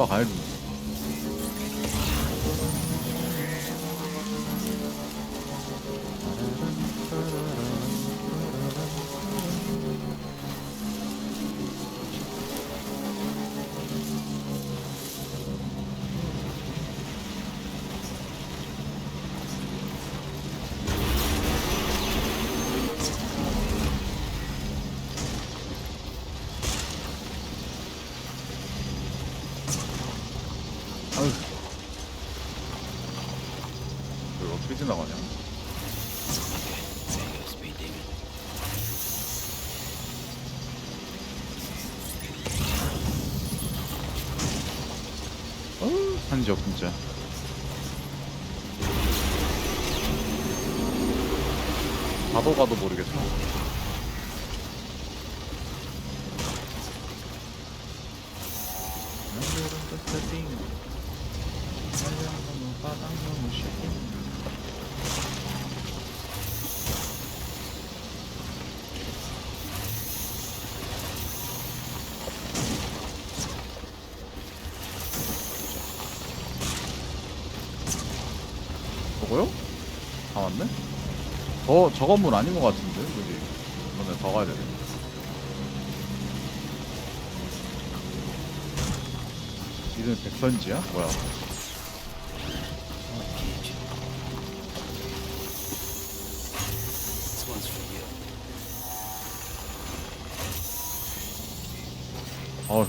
올라가야지. 아유, 이걸 어떻게 지나가냐? 한적 진짜. 가도 모르겠어. 저거요? 다 왔네? 저 건물 아닌 것 같은데? 그지? 이번에 더 가야 되네. 이름 백선지야? 뭐야?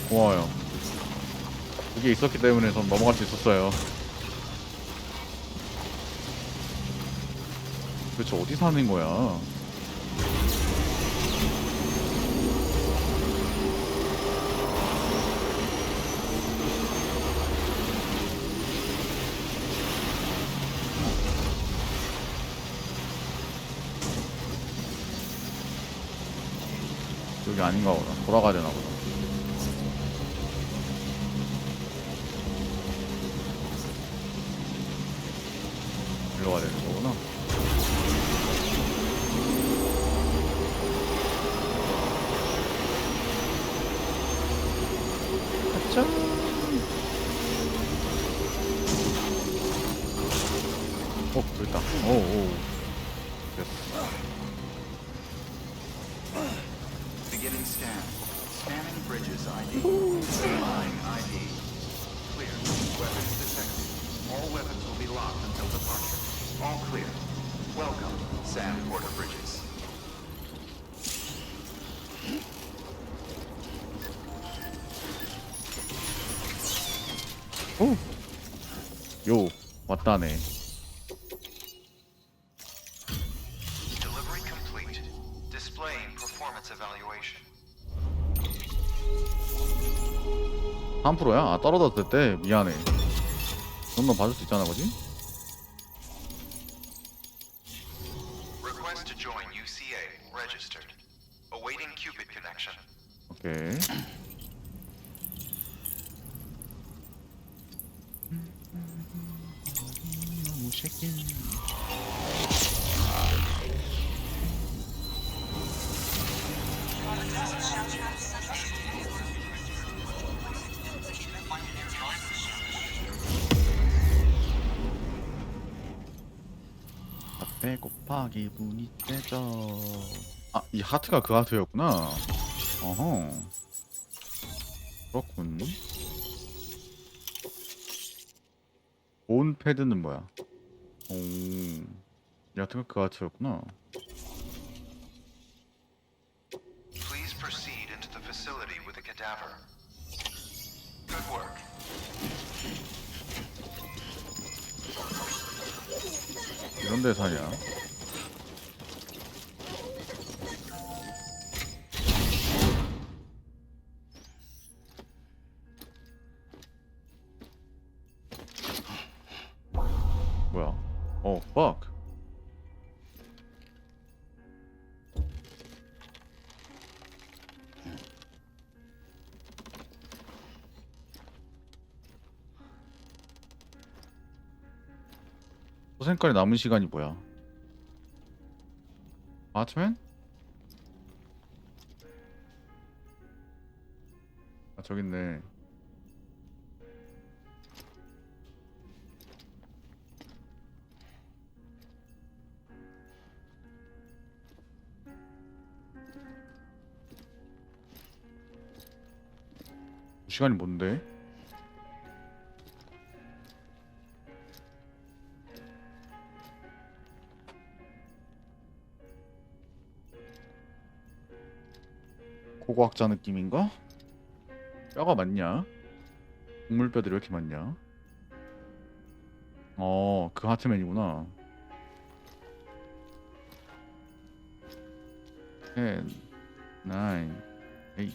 고마워요. 그게 있었기 때문에 전 넘어갈 수 있었어요. 도대체 어디 사는 거야? 여기 아닌가 보다. 돌아가야 되나 보다. 일로 가야 되는 거구나. 짠! 됐다. 오. 됐어. Beginning scan. Scanning bridges ID. Line ID. Clear. Weapons detected. All weapons will be locked until departure. All clear. Welcome, Sand Porter Bridges. 요, 왔다네. Delivery complete. Displaying performance evaluation. 3%야? 아, 떨어졌을 때? 미안해. 넌 봐줄 수 있잖아, 그지? Request to join UCA. Registered. Awaiting Cupid connection. 오케이. 배 곱하기 분이 떼져. 아, 이 하트가 그 하트였구나. 어허. 그렇군. 온 패드는 뭐야? 오. 이 하트가 그 하트였구나. Please proceed into the facility with the cadaver. Good work. 이런 데 사냐? 뭐야? fuck. 소생까지 남은 시간이 뭐야? 아트맨? 아, 저기 있네. 시간이 뭔데? 고고학자 느낌인가? 뼈가 많냐? 동물뼈들이 왜 이렇게 많냐? 그 하트맨이구나. 10, 9, 8,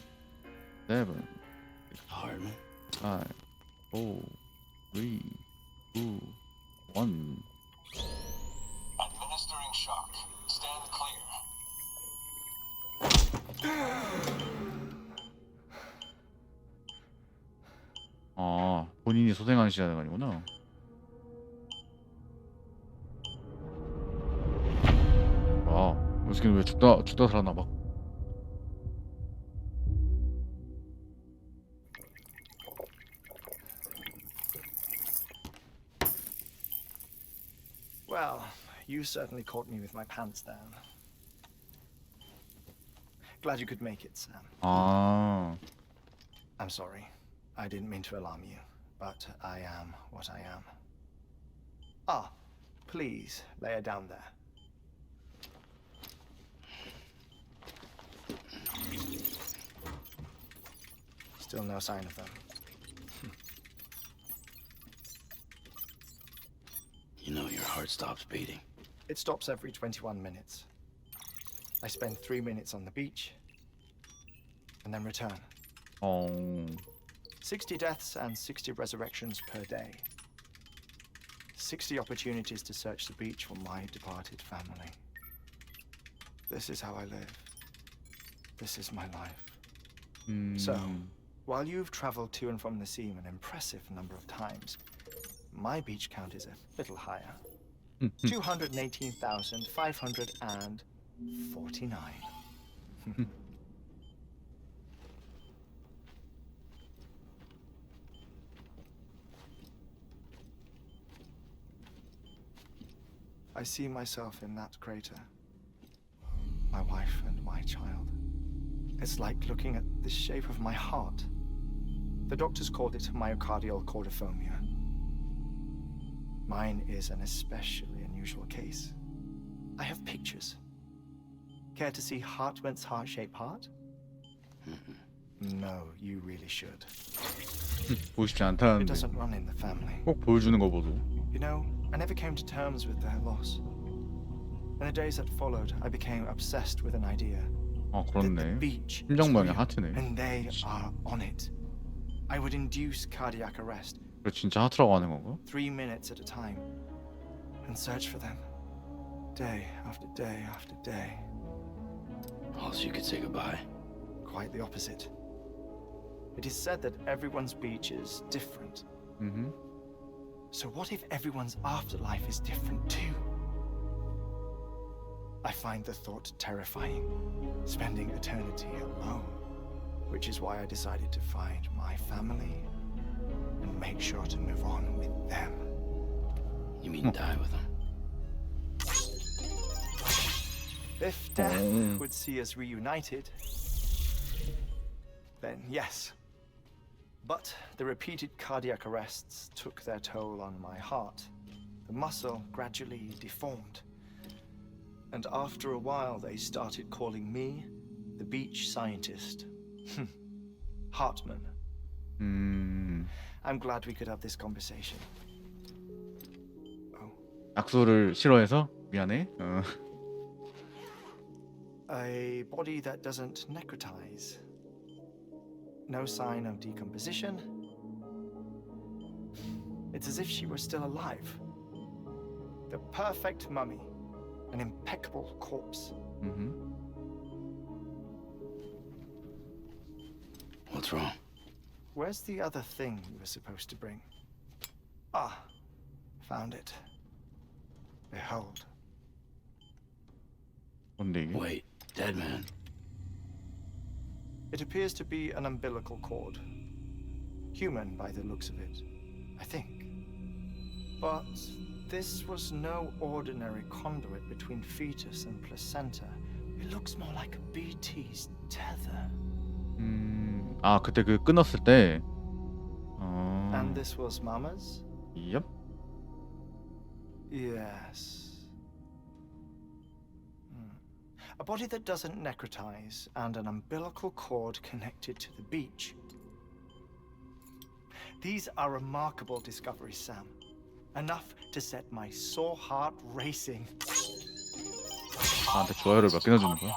7, Harmon? 5, 4, 3, 2, 1. Administering shock. Stand clear. 본인이 소생한 시간이구나. 이 새끼는 왜 죽다 살았나 봐. Well, you certainly caught me with my pants down. Glad you could make it, Sam. I'm sorry. I didn't mean to alarm you, but I am what I am. Ah, please lay her down there. Still no sign of them. You know your heart stops beating. It stops every 21 minutes. I spend 3 minutes on the beach, and then return. 60 deaths and 60 resurrections per day. 60 opportunities to search the beach for my departed family. This is how I live. This is my life. So, while you've traveled to and from the sea an impressive number of times, my beach count is a little higher. 218,549. I see myself in that crater. My wife and my child. It's like looking at the shape of my heart. The doctors called it myocardial cordiformia. Mine is an especially unusual case. I have pictures. Care to see Hartman's heart-shaped heart? No, you really should. 보고 싶지 It 않다는데 doesn't run in the family. 꼭 보여주는 거 보소. You know, I never came to terms with their loss. In the days that followed, I became obsessed with an idea. That the 그렇네. beach is 심장 모양이 real, 하트네. and they are on it. I would induce cardiac arrest, 그래 진짜 하트라고 하는 건가? 3 minutes at a time, and search for them, day after day after day. Also, you could say goodbye. Quite the opposite. It is said that everyone's beach is different. So what if everyone's afterlife is different too? I find the thought terrifying, spending eternity alone, which is why I decided to find my family and make sure to move on with them. You mean die with them? If death would see us reunited, then yes. But the repeated cardiac arrests took their toll on my heart. The muscle gradually deformed. And after a while, they started calling me the beach scientist. Hartman. I'm glad we could have this conversation. Oh. 약소를 싫어해서 미안해. A body that doesn't necrotize. No sign of decomposition. It's as if she were still alive. The perfect mummy. An impeccable corpse. What's wrong? Where's the other thing you were supposed to bring? Ah, found it. Behold. 뭔데 이게? Wait, dead man. It appears to be an umbilical cord. Human by the looks of it, I think. But this was no ordinary conduit between fetus and placenta It looks more like a BT's tether. 아 그때 그 끊었을 때. And this was Mama's? Yep. Yes. A body that doesn't necrotize and an umbilical cord connected to the beach. These are remarkable discoveries, Sam. Enough to set my sore heart racing. 나한테 좋아요를 몇 개나 주는 거야?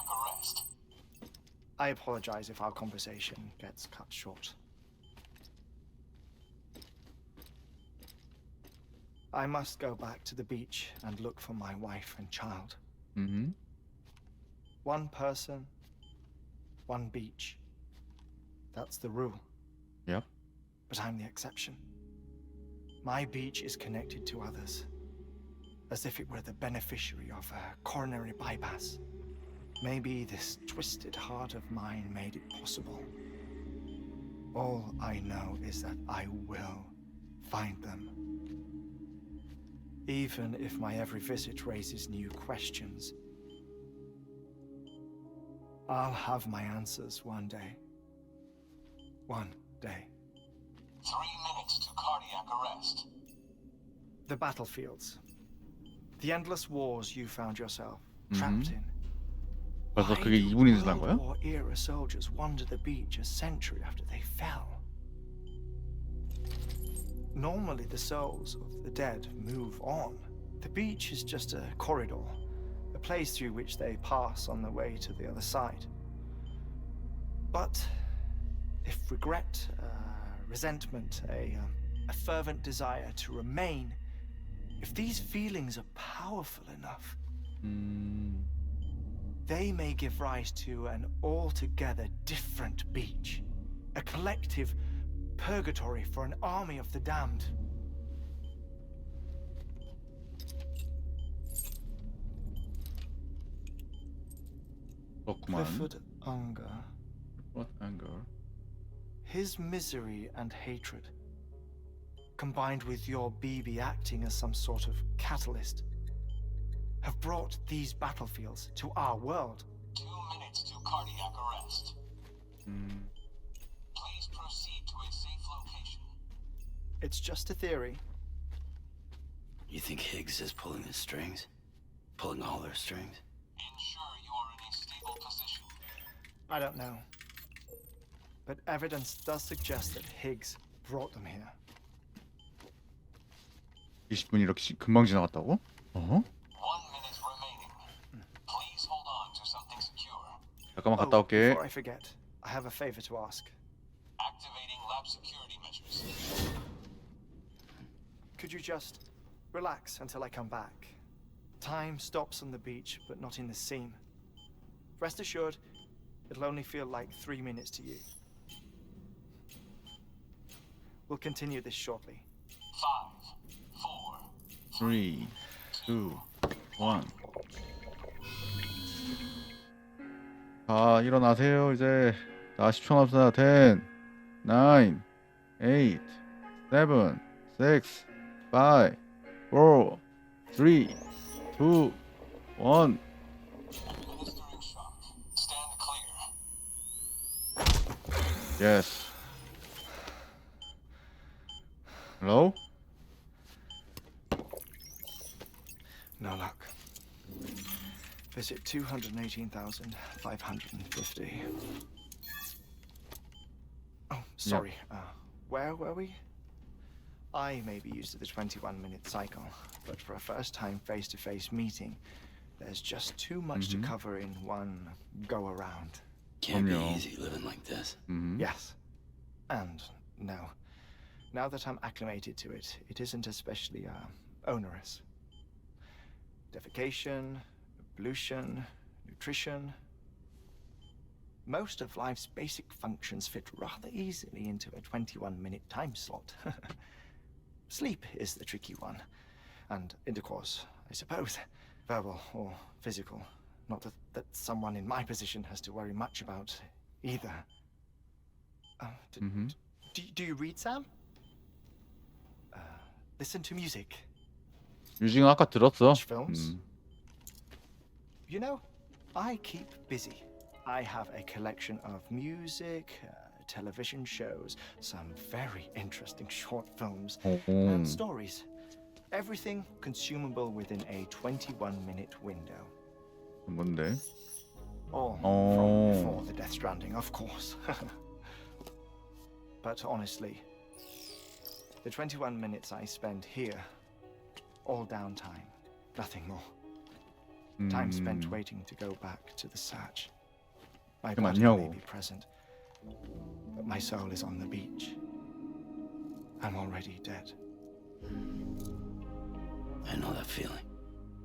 I apologize if our conversation gets cut short. I must go back to the beach and look for my wife and child. One person, one beach. That's the rule. Yep. But I'm the exception. My beach is connected to others, as if it were the beneficiary of a coronary bypass. Maybe this twisted heart of mine made it possible. All I know is that I will find them. Even if my every visit raises new questions, I'll have my answers one day. One day. 3 minutes to cardiac arrest. The battlefields. The endless wars you found yourself trapped in. 벌써 Why 그게 do 2분이 지난 World 거야? War era soldiers wander the beach a century after they fell? Normally the souls of the dead move on. The beach is just a corridor, a place through which they pass on the way to the other side. But if regret, resentment, a fervent desire to remain, if these feelings are powerful enough, they may give rise to an altogether different beach, a collective purgatory for an army of the damned. 그렇구만. Clifford Unger, What anger? his misery and hatred, combined with your BB acting as some sort of catalyst, have brought these battlefields to our world. 2 minutes to cardiac arrest. Please proceed to a safe location. It's just a theory. You think Higgs is pulling the strings? Pulling all their strings? Ensure you are in a stable position. I don't know. But evidence does suggest that Higgs brought them here. 20분이 이렇게 금방 지나갔다고? 1 minute remaining. Please hold on to something secure. 잠깐만 갔다 올게. Before I forget, I have a favor to ask. Activating lab security measures. Could you just relax until I come back? Time stops on the beach, but not in the scene. Rest assured, it'll only feel like 3 minutes to you. We'll continue this shortly. 5, 4, 3, 2, 1. 자, 일어나세요. 이제 자, 10초 남았습니다. 10, 9, 8, 7, 6, 5, 4, 3, 2, 1. administering shock. Stand clear. Yes. Hello? No luck. Visit 218,550. Oh, sorry. Where were we? I may be used to the 21-minute cycle, but for a first-time face-to-face meeting, there's just too much to cover in one go-around. Can't be 그럼요. easy living like this. Yes. And no. Now that I'm acclimated to it, it isn't especially onerous. Defecation, ablution, nutrition. Most of life's basic functions fit rather easily into a 21-minute time slot. Sleep is the tricky one. And intercourse, I suppose. Verbal or physical. Not that someone in my position has to worry much about either. Do you read, Sam? Listen to music. 뮤직은 아까 들었어. Watch films. You know, I keep busy. I have a collection of music, television shows, some very interesting short films, and stories. Everything consumable within a 21-minute window. 뭔데? All from before the Death Stranding, of course. But honestly, the 21 minutes I spend here, all downtime, nothing more. Time spent waiting to go back to the Satch. My body may be present, but my soul is on the beach. I'm already dead. I know that feeling.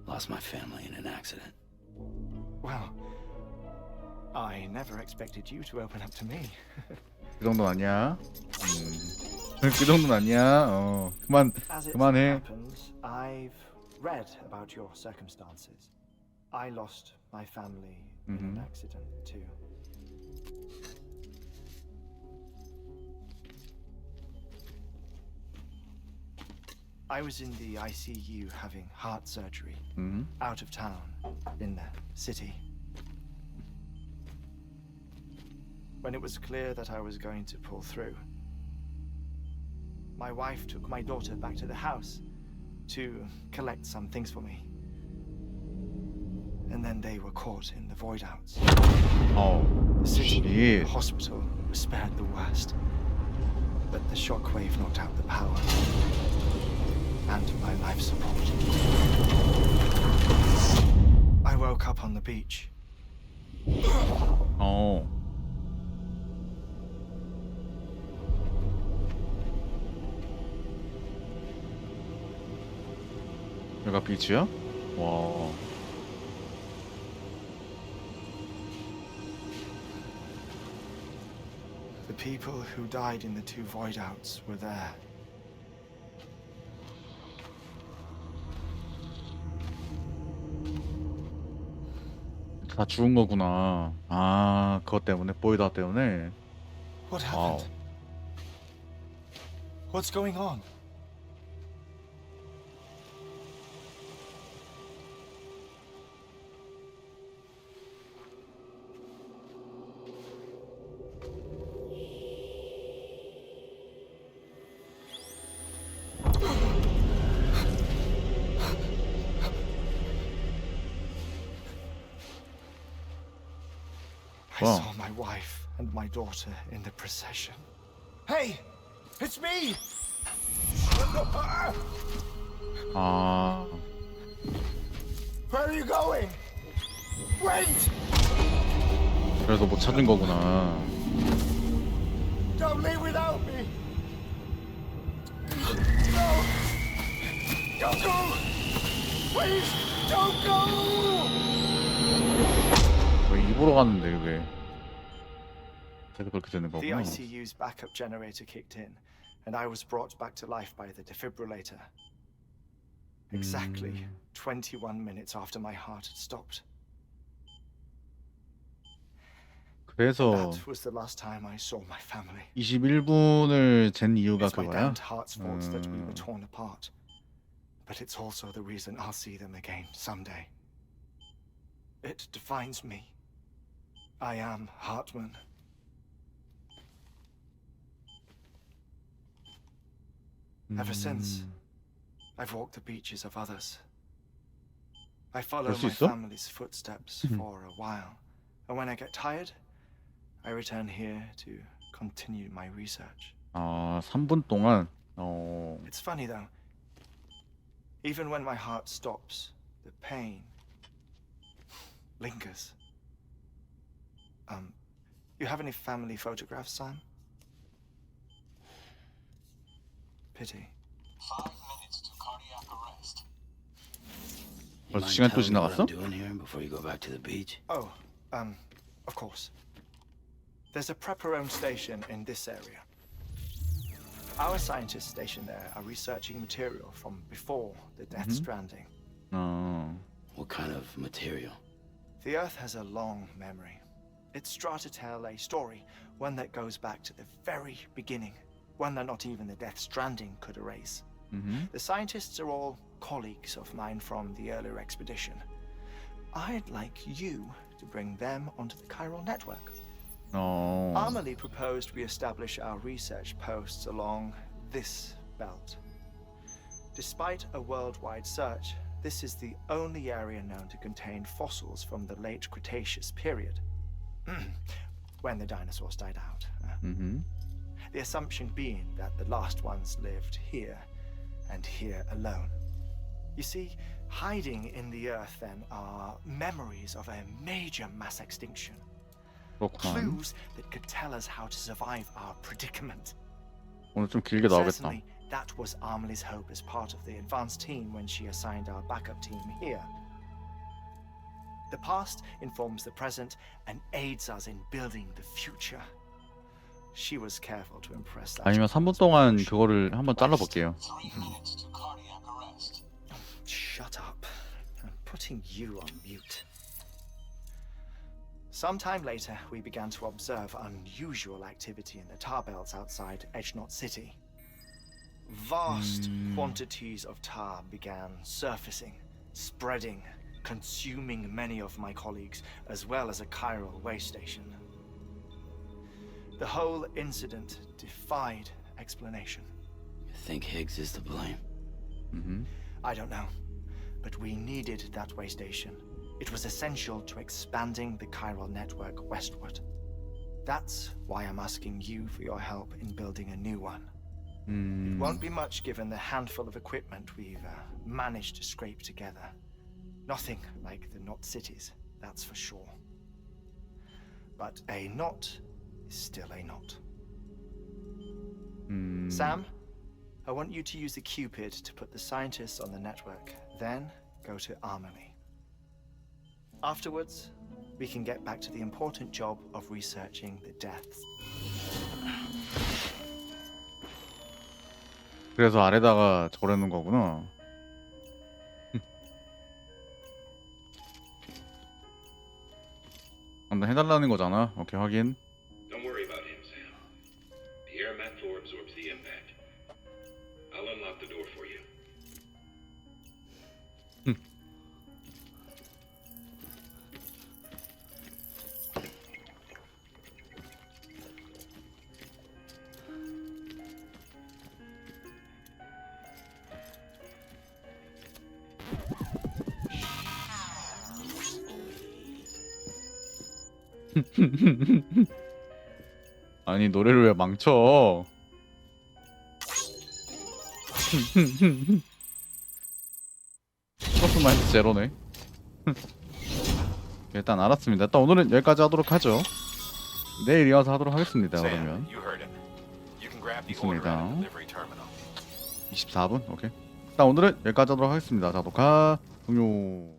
Lost my family in an accident. Well, I never expected you to open up to me. 그 정도는 아니야. 그 정도는 아니야. As it 그만해. happens, I've read about your circumstances. I lost my family in an accident too. I was in the ICU having heart surgery, out of town, in the city. When it was clear that I was going to pull through, my wife took my daughter back to the house to collect some things for me. And then they were caught in the void outs. The city and the hospital were spared the worst. But the shockwave knocked out the power and my life support. I woke up on the beach. 여기가 비치야? 와. The people who died in the two void outs were there. 다 죽은 거구나. 아, 그것 때문에 보이다 때문에. What happened? What's going on? I saw my wife and my daughter in the procession. Hey! It's me! 아, Where are you going? Wait! 그래서 못 찾은 거구나. Don't leave without me! No! Don't go! Please, don't go! 왜 입으로 갔는데 왜? 계속 그렇게 되는 The 거구나. ICU's backup generator kicked in, and I was brought back to life by the defibrillator. Exactly 21 minutes after my heart had stopped. 그래서 That was the last time I saw my family. 21분을 잰 이유가 It's my 그거야? damned heart's fault that we were torn apart. But it's also the reason I'll see them again someday. It defines me. I am Hartman. Ever since, I've walked the beaches of others. I follow 수 my 있어? family's footsteps for a while, and when I get tired, I return here to continue my research. 아, 3분 동안. It's funny though. Even when my heart stops, the pain lingers. You have any family photographs, Sam? Pity. 5 minutes to cardiac arrest. You 벌써 mind 시간 또 telling me what I'm 지나갔어? doing here before you go back to the beach? Oh, of course. There's a Prepperone station in this area. Our scientists stationed there are researching material from before the Death Stranding. What kind of material? The Earth has a long memory. It's trying to tell a story, one that goes back to the very beginning, one that not even the Death Stranding could erase. The scientists are all colleagues of mine from the earlier expedition. I'd like you to bring them onto the chiral network. 어. Amelie proposed we establish our research posts along this belt. Despite a worldwide search, this is the only area known to contain fossils from the late Cretaceous period, when the dinosaurs died out. 음. The assumption being that the last ones lived here and here alone. You see, hiding in the earth then are memories of a major mass extinction. 그렇구만. Clues that could tell us how to survive our predicament. 오늘 좀 길게 나오겠다. Certainly, that was Amelie's hope as part of the advanced team when she assigned our backup team here. The past informs the present and aids us in building the future. She was careful to impress that. 아니면 3분 동안 그거를 한번 잘라볼게요. 3 minutes to cardiac arrest. Shut up. I'm putting you on mute. Sometime later, we began to observe unusual activity in the tar belts outside Edgenot City. Vast quantities of tar began surfacing, spreading, consuming many of my colleagues, as well as a chiral waste station. The whole incident defied explanation. You think Higgs is to blame? I don't know, but we needed that way station. It was essential to expanding the chiral network westward. That's why I'm asking you for your help in building a new one. It won't be much given the handful of equipment we've managed to scrape together. Nothing like the knot cities, that's for sure. But a knot is still a knot. Sam, I want you to use the Cupid to put the scientists on the network, then go to Amelie. Afterwards, we can get back to the important job of researching the deaths. 그래서 아래다가 저려는 거구나. 한번 해달라는 거잖아. 오케이, 확인. Don't worry about him, Sam. The air mat floor absorbs the impact. I'll unlock the door for you. 아니, 노래를 왜 망쳐? 퍼포먼스 제로네. 일단 알았습니다. 일단 오늘은 여기까지 하도록 하죠. 내일 이어서 하도록 하겠습니다. 그러면 you heard him. You can grab the order 있습니다. at the delivery terminal. 24분? 오케이. 일단 오늘은 여기까지 하도록 하겠습니다. 자, 녹화 종료.